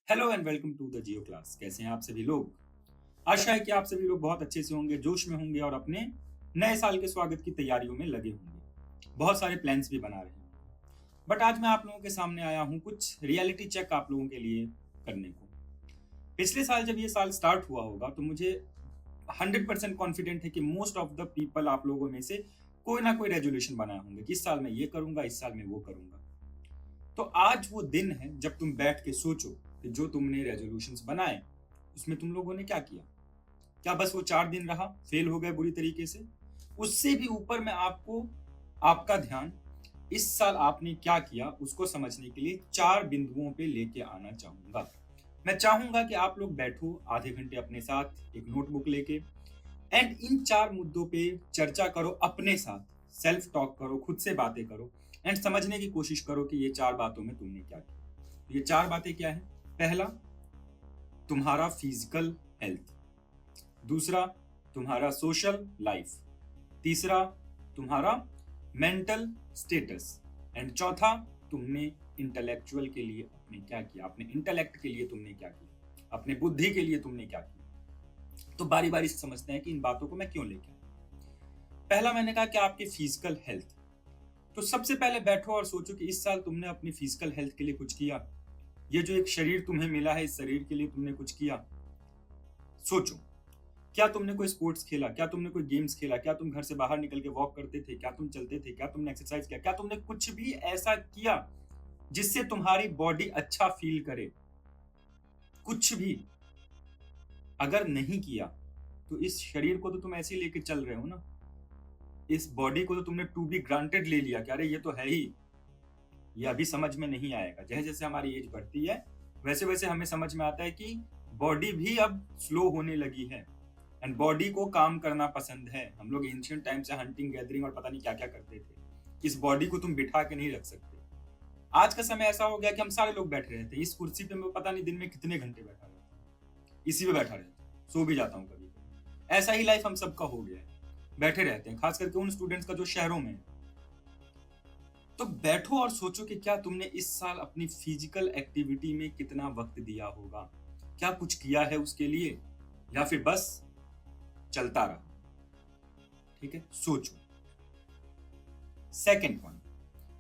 Hello and welcome to the Jio class. कैसे हैं आप सभी लोग? आशा है कि आप सभी लोग बहुत अच्छे से होंगे, जोश में होंगे और अपने नए साल के स्वागत की तैयारियों में लगे होंगे। बहुत सारे प्लान्स भी बना रहे हैं। बट आज मैं आप लोगों के सामने आया हूँ कुछ रियलिटी चेक आप लोगों के लिए करने को। पिछले साल जब ये साल स्टार्ट हुआ होगा तो मुझे 100% कॉन्फिडेंट है कि मोस्ट ऑफ द पीपल आप लोगों में से कोई ना कोई रेजोल्यूशन बनाए होंगे कि इस साल मैं ये करूंगा, इस साल मैं वो करूंगा। तो आज वो दिन है जब तुम बैठ के सोचो कि जो तुमने रेजोल्यूशंस बनाए उसमें तुम लोगों ने क्या किया। क्या बस वो 4 दिन रहा, फेल हो गए बुरी तरीके से? उससे भी ऊपर मैं आपको आपका ध्यान इस साल आपने क्या किया उसको समझने के लिए 4 बिंदुओं पे लेके आना चाहूंगा। मैं चाहूंगा कि आप लोग बैठो आधे घंटे अपने साथ एक नोटबुक लेके एंड इन 4 मुद्दों पे चर्चा करो अपने साथ। सेल्फ टॉक करो, खुद से बातें करो एंड समझने की कोशिश करो कि ये 4 बातों में तुमने क्या किया। ये 4 बातें क्या है? पहला, तुम्हारा फिजिकल हेल्थ। दूसरा, तुम्हारा सोशल लाइफ। तीसरा, तुम्हारा मेंटल स्टेटस। एंड चौथा, तुमने इंटेलेक्चुअल के लिए अपने क्या किया, अपने इंटेलेक्ट के लिए तुमने क्या किया, अपने बुद्धि के लिए तुमने क्या किया। तो बारी बारी से समझते हैं कि इन बातों को मैं क्यों लेके आया। पहला मैंने कहा कि आपकी फिजिकल हेल्थ। तो सबसे पहले बैठो और सोचो कि इस साल तुमने अपनी फिजिकल हेल्थ के लिए कुछ किया। ये जो एक शरीर तुम्हें मिला है, इस शरीर के लिए तुमने कुछ किया? सोचो, क्या तुमने कोई स्पोर्ट्स खेला, क्या तुमने कोई गेम्स खेला, क्या तुम घर से बाहर निकल के वॉक करते थे, क्या तुम चलते थे, क्या तुमने एक्सरसाइज किया, क्या तुमने कुछ भी ऐसा किया जिससे तुम्हारी बॉडी अच्छा फील करे? कुछ भी अगर नहीं किया तो इस शरीर को तो तुम ऐसे ही लेके चल रहे हो ना। इस बॉडी को तो तुमने टू बी ग्रांटेड ले लिया कि अरे ये तो है ही, ये अभी समझ में नहीं आएगा। जैसे जैसे हमारी एज बढ़ती है वैसे वैसे हमें समझ में आता है कि बॉडी भी अब स्लो होने लगी है एंड बॉडी को काम करना पसंद है। हम लोग एंशियंट टाइम से हंटिंग गैदरिंग और पता नहीं क्या क्या करते थे। इस बॉडी को तुम बिठा के नहीं रख सकते। आज का समय ऐसा हो गया कि हम सारे लोग बैठे रहते हैं इस कुर्सी पे। मैं पता नहीं दिन में कितने घंटे बैठा रहता हूँ, इसी पे बैठा रहता हूँ, सो भी जाता हूँ कभी कभी। ऐसा ही लाइफ हम सबका हो गया है, बैठे रहते हैं, खास करके उन स्टूडेंट्स का जो शहरों में है। तो बैठो और सोचो कि क्या तुमने इस साल अपनी फिजिकल एक्टिविटी में कितना वक्त दिया होगा, क्या कुछ किया है उसके लिए, या फिर बस चलता रहा। ठीक है, सोचो। सेकेंड पॉइंट,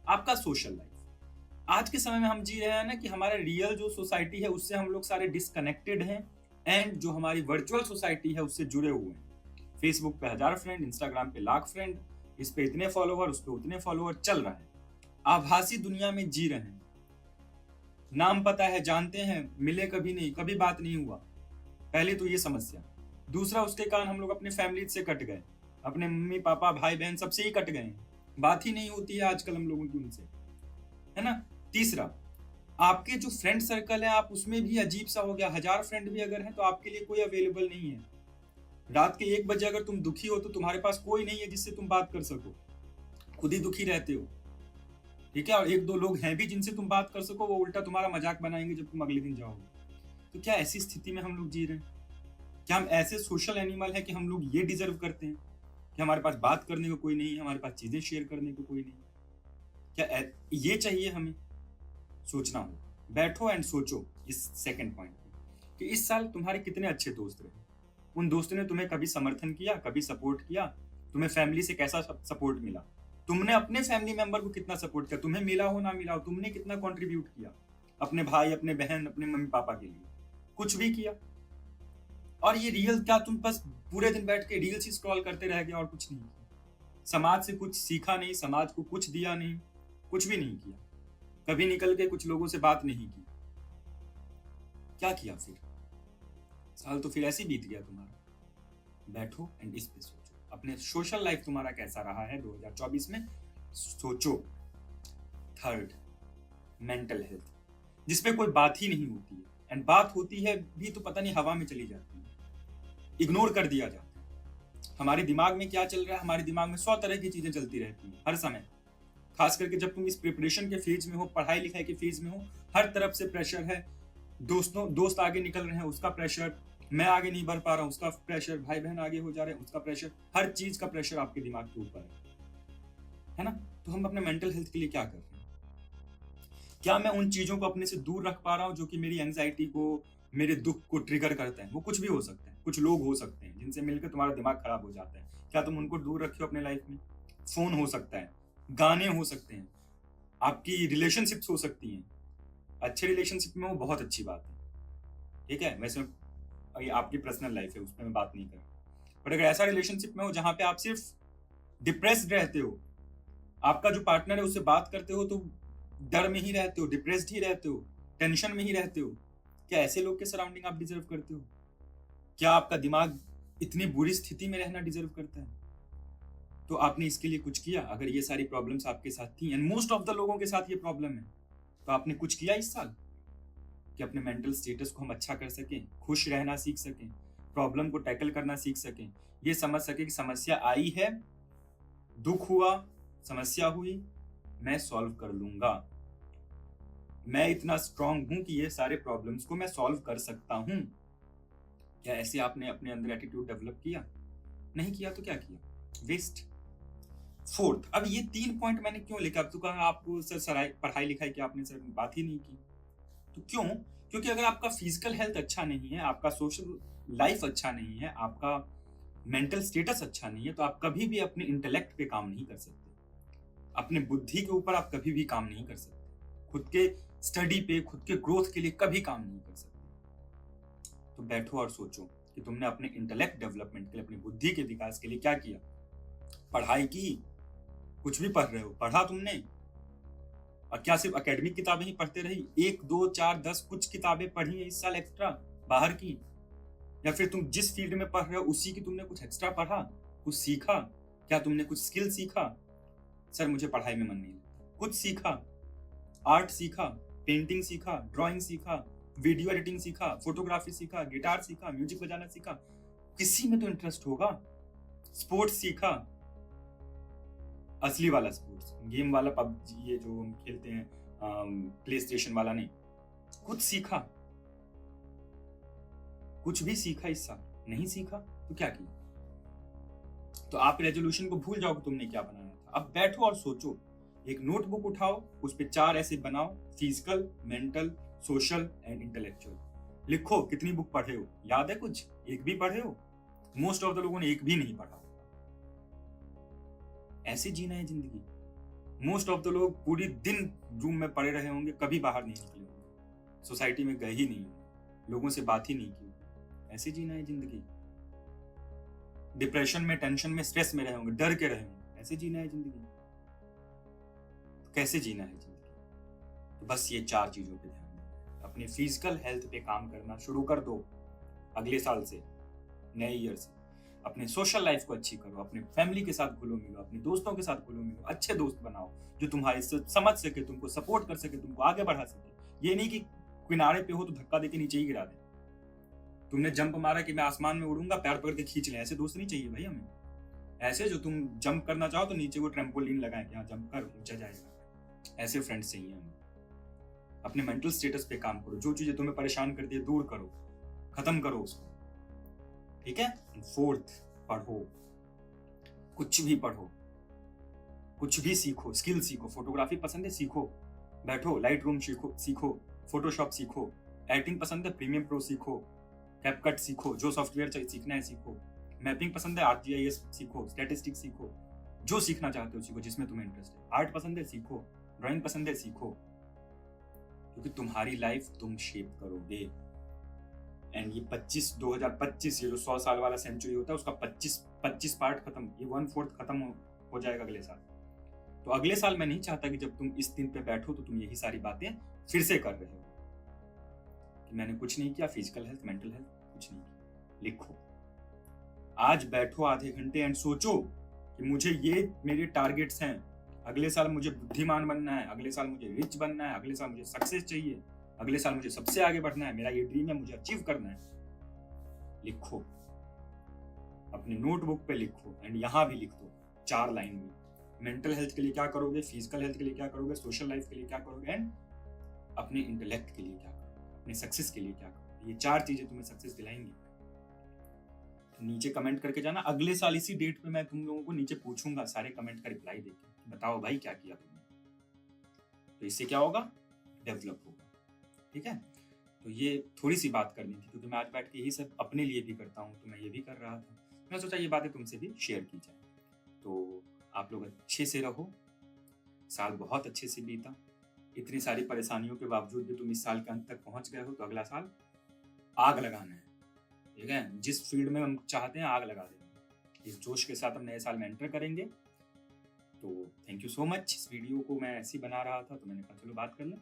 आपका सोशल लाइफ। आज के समय में हम जी रहे हैं ना कि हमारे रियल जो सोसाइटी है उससे हम लोग सारे डिस्कनेक्टेड हैं एंड जो हमारी वर्चुअल सोसाइटी है उससे जुड़े हुए हैं। फेसबुक पे 1000 फ्रेंड, इंस्टाग्राम पे लाख फ्रेंड, इस पे इतने फॉलोवर, उस पे उतने फॉलोवर, चल रहा है। आभासी दुनिया में जी रहे हैं। नाम पता है, जानते हैं, मिले कभी नहीं, कभी बात नहीं हुआ। पहले तो ये समस्या। दूसरा, उसके कारण हम लोग अपने फैमिली से कट गए, अपने मम्मी पापा भाई बहन सबसे ही कट गए। बात ही नहीं होती है आजकल हम लोगों की उनसे, है ना। तीसरा, आपके जो फ्रेंड सर्कल है आप उसमें भी अजीब सा हो गया। 1000 फ्रेंड भी अगर हैं तो आपके लिए कोई अवेलेबल नहीं है। रात के 1 बजे अगर तुम दुखी हो तो तुम्हारे पास कोई नहीं है जिससे तुम बात कर सको, खुद ही दुखी रहते हो। ठीक है, और एक दो लोग हैं भी जिनसे तुम बात कर सको, वो उल्टा तुम्हारा मजाक बनाएंगे जब तुम अगले दिन जाओगे। तो क्या ऐसी स्थिति में हम लोग जी रहे हैं? क्या हम ऐसे सोशल एनिमल हैं कि हम लोग ये डिजर्व करते हैं कि हमारे पास बात करने को कोई नहीं है, हमारे पास चीजें शेयर करने को कोई नहीं? क्या ये चाहिए हमें? सोचना होगा। बैठो एंड सोचो इस सेकंड पॉइंट पे कि इस साल तुम्हारे कितने अच्छे दोस्त रहे। उन दोस्तों ने तुम्हें कभी समर्थन किया, कभी सपोर्ट किया? तुम्हें फैमिली से कैसा सपोर्ट मिला? तुमने अपने फैमिली मेंबर को कितना सपोर्ट किया? तुम्हें मिला हो ना मिला हो, तुमने कितना कंट्रीब्यूट किया अपने भाई, अपने बहन, अपने मम्मी पापा के लिए? कुछ भी किया? और ये रील क्या तुम बस पूरे दिन बैठ के रील्स ही स्क्रॉल करते रह गए और कुछ नहीं किया? समाज से कुछ सीखा नहीं, समाज को कुछ दिया नहीं, कुछ भी नहीं किया। कभी निकल के कुछ लोगों से बात नहीं की। क्या किया फिर? साल तो फिर ऐसे ही बीत गया तुम्हारा। बैठो एंड इस पे सोचो, अपने सोशल लाइफ तुम्हारा कैसा रहा है 2024 में, सोचो। थर्ड, मेंटल हेल्थ, जिसपे कोई बात ही नहीं होती है एंड बात होती है भी तो पता नहीं हवा में चली जाती है, इग्नोर कर दिया जाता है। हमारे दिमाग में क्या चल रहा है? हमारे दिमाग में 100 तरह की चीजें चलती रहती हैं हर समय। खास करके जब तुम इस प्रिपरेशन के फेज में हो, पढ़ाई लिखाई के फेज में हो, हर तरफ से प्रेशर है। दोस्त आगे निकल रहे हैं उसका प्रेशर, मैं आगे नहीं बढ़ पा रहा हूँ उसका प्रेशर, भाई बहन आगे हो जा रहे हैं उसका प्रेशर, हर चीज का प्रेशर आपके दिमाग के ऊपर है ना। तो हम अपने मेंटल हेल्थ के लिए क्या कर रहे हैं? क्या मैं उन चीजों को अपने से दूर रख पा रहा हूँ जो कि मेरी एंजाइटी को, मेरे दुख को ट्रिगर करते हैं? वो कुछ भी हो सकते हैं, कुछ लोग हो सकते हैं जिनसे मिलकर तुम्हारा दिमाग खराब हो जाता है, क्या तुम उनको दूर रखे हो अपने लाइफ में? फोन हो सकता है, गाने हो सकते हैं, आपकी रिलेशनशिप्स हो सकती हैं। अच्छे रिलेशनशिप में वो बहुत अच्छी बात है, ठीक है, वैसे ये आपकी पर्सनल लाइफ है, उस पर मैं बात नहीं कर रहा। बट अगर ऐसा रिलेशनशिप में हो जहां पे आप सिर्फ डिप्रेस्ड रहते हो, आपका जो पार्टनर है उससे बात करते हो तो डर में ही रहते हो, डिप्रेस्ड ही रहते हो, टेंशन में ही रहते हो, क्या ऐसे लोग के सराउंडिंग आप डिजर्व करते हो? क्या आपका दिमाग इतनी बुरी स्थिति में रहना डिजर्व करता है? तो आपने इसके लिए कुछ किया? अगर ये सारी प्रॉब्लम्स आपके साथ थी, एंड मोस्ट ऑफ द लोगों के साथ ये प्रॉब्लम है, तो आपने कुछ किया इस साल कि अपने मेंटल स्टेटस को हम अच्छा कर सकें, खुश रहना सीख सकें, प्रॉब्लम को टैकल करना सीख सकें, ये समझ सके कि समस्या आई है, दुख हुआ, समस्या हुई, मैं सॉल्व कर लूंगा, मैं इतना स्ट्रांग हूं कि ये सारे प्रॉब्लम्स को मैं सॉल्व कर सकता हूं? क्या ऐसे आपने अपने अंदर एटीट्यूड डेवलप किया? नहीं किया तो क्या किया? वेस्ट। फोर्थ, अब ये 3 पॉइंट मैंने क्यों लिखा? अब तो कहा आपको सर पढ़ाई लिखाई की आपने सर बात ही नहीं की, तो क्यों? क्योंकि अगर आपका फिजिकल हेल्थ अच्छा नहीं है, आपका सोशल लाइफ अच्छा नहीं है, आपका मेंटल स्टेटस अच्छा नहीं है, तो आप कभी भी अपने इंटेलेक्ट पे काम नहीं कर सकते, अपने बुद्धि के ऊपर आप कभी भी काम नहीं कर सकते, खुद के स्टडी पे, खुद के ग्रोथ के लिए कभी काम नहीं कर सकते। तो बैठो और सोचो कि तुमने अपने इंटेलेक्ट डेवलपमेंट के लिए, अपनी बुद्धि के विकास के लिए क्या किया? पढ़ाई की? कुछ भी पढ़ रहे हो, पढ़ा तुमने? और क्या सिर्फ एकेडमिक किताबें ही पढ़ते रही? 1 2 4 10 कुछ किताबें पढ़ी है इस साल एक्स्ट्रा बाहर की? या फिर तुम जिस फील्ड में पढ़ रहे हो उसी की तुमने कुछ एक्स्ट्रा पढ़ा, कुछ सीखा? क्या तुमने कुछ स्किल सीखा? सर मुझे पढ़ाई में मन नहीं लगता, कुछ सीखा, आर्ट सीखा, पेंटिंग सीखा, ड्राइंग सीखा, वीडियो एडिटिंग सीखा, फोटोग्राफी सीखा, गिटार सीखा, म्यूजिक बजाना सीखा, किसी में तो इंटरेस्ट होगा। स्पोर्ट्स सीखा, असली वाला स्पोर्ट्स, गेम वाला पबजी ये जो हम खेलते हैं प्ले स्टेशन वाला नहीं, कुछ सीखा, कुछ भी सीखा इस साल? नहीं सीखा तो क्या किया? तो आप रेजोल्यूशन को भूल जाओ कि तुमने क्या बनाया था। अब बैठो और सोचो, एक नोटबुक उठाओ, उस पे 4 ऐसे बनाओ, physical, mental, social and intellectual. लिखो कितनी बुक पढ़े हो, याद है कुछ? एक भी पढ़े हो? मोस्ट ऑफ द लोगों ने एक भी नहीं पढ़ा। ऐसे जीना है जिंदगी? मोस्ट ऑफ द लोग पूरी दिन रूम में पड़े रहे होंगे, कभी बाहर नहीं निकले होंगे, सोसाइटी में गए ही नहीं होंगे, लोगों से बात ही नहीं की। ऐसे जीना है जिंदगी? डिप्रेशन में, टेंशन में, स्ट्रेस में रहे होंगे, डर के रहे होंगे, ऐसे जीना है जिंदगी? तो कैसे जीना है जिंदगी? तो बस ये 4 चीजों पे ध्यान दो। अपने फिजिकल हेल्थ पे काम करना शुरू कर दो अगले साल से, नए ईयर से। अपने सोशल लाइफ को अच्छी करो, अपने फैमिली के साथ घुलो मिलो, अपने दोस्तों के साथ घुलो मिलो, अच्छे दोस्त बनाओ जो तुम्हारे समझ सके, तुमको सपोर्ट कर सके, तुमको आगे बढ़ा सके। ये नहीं कि किनारे पे हो तो धक्का देके नीचे ही गिरा दे। तुमने जंप मारा कि मैं आसमान में उड़ूंगा, पैर पकड़ के खींच ले, ऐसे दोस्त नहीं चाहिए भाई हमें। ऐसे जो तुम जंप करना चाहो तो नीचे वो ट्रैम्पोलिन लगाए कि हाँ जंप कर, ऊंचा जाएगा, ऐसे फ्रेंड्स चाहिए हमें। अपने मेंटल स्टेटस पे काम करो, जो चीजें तुम्हें परेशान करती है दूर करो, खत्म करो उसको, ठीक है? फोर्थ, पढ़ो, कुछ भी पढ़ो, कुछ भी सीखो, स्किल सीखो। फोटोग्राफी पसंद है, सीखो, बैठो लाइट रूम सीखो, फोटोशॉप सीखो। एडिटिंग पसंद है, प्रीमियम प्रो सीखो, कैपकट सीखो, जो सॉफ्टवेयर सीखना है सीखो। मैपिंग पसंद है, ArcGIS सीखो, स्टैटिस्टिक्स सीखो, जो सीखना चाहते हो सीखो, जिसमें तुम्हें इंटरेस्ट है। आर्ट पसंद है, सीखो, ड्राइंग पसंद है, सीखो, क्योंकि तुम्हारी लाइफ तुम शेप करोगे। एंड ये 2025 ये जो 100 साल वाला सेंचुरी होता है उसका 25 पार्ट खत्म, ये 1/4 खत्म हो जाएगा अगले साल। तो अगले साल मैं नहीं चाहता कि जब तुम इस दिन पे बैठो तो तुम यही सारी बातें फिर से कर रहे हो कि मैंने कुछ नहीं किया, फिजिकल हेल्थ, मेंटल हेल्थ कुछ नहीं किया। लिखो, आज बैठो आधे घंटे एंड सोचो कि मुझे ये मेरे टारगेट्स हैं, अगले साल मुझे बुद्धिमान बनना है, अगले साल मुझे रिच बनना है, अगले साल मुझे सक्सेस चाहिए, अगले साल मुझे सबसे आगे बढ़ना है, मेरा ये ड्रीम है, मुझे अचीव करना है। लिखो, अपने नोटबुक पे लिखो, एंड यहां भी लिख दो 4 लाइन में, मेंटल हेल्थ के लिए क्या करोगे, फिजिकल हेल्थ के लिए क्या करोगे, सोशल लाइफ के लिए क्या करोगे, एंड अपने इंटेलेक्ट के लिए क्या करोगे, अपने सक्सेस के लिए क्या करोगे। ये 4 चीजें तुम्हें सक्सेस दिलाएंगी। तो नीचे कमेंट करके जाना, अगले साल इसी डेट पे मैं तुम लोगों को नीचे पूछूंगा सारे कमेंट का रिप्लाई देके, बताओ भाई क्या किया तुमने। तो इससे क्या होगा, डेवलप होगा। ठीक है, तो ये थोड़ी सी बात करनी थी, क्योंकि मैं आज बैठ के यही सब अपने लिए भी करता हूँ, तो मैं ये भी कर रहा था। मैं सोचा ये बातें तुमसे भी शेयर की जाए। तो आप लोग अच्छे से रहो, साल बहुत अच्छे से बीता, इतनी सारी परेशानियों के बावजूद भी तुम इस साल के अंत तक पहुंच गए हो, तो अगला साल आग लगाना है। ठीक है, जिस फील्ड में हम चाहते हैं आग लगा देंगे। इस जोश के साथ हम नए साल में एंटर करेंगे। तो थैंक यू सो मच। इस वीडियो को मैं ऐसे ही बना रहा था, तो मैंने कहा चलो बात कर लें।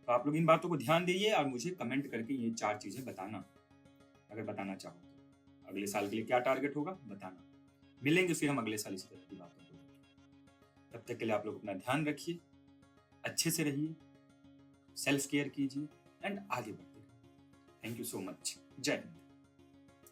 तो आप लोग इन बातों को ध्यान दीजिए और मुझे कमेंट करके ये 4 चीज़ें बताना, अगर बताना चाहो तो। अगले साल के लिए क्या टारगेट होगा बताना। मिलेंगे फिर हम अगले साल इसी तरह की बातों को। तब तक के लिए आप लोग अपना ध्यान रखिए, अच्छे से रहिए, सेल्फ केयर कीजिए एंड आगे बढ़ते रहिए। Thank you so much. जय हिंद।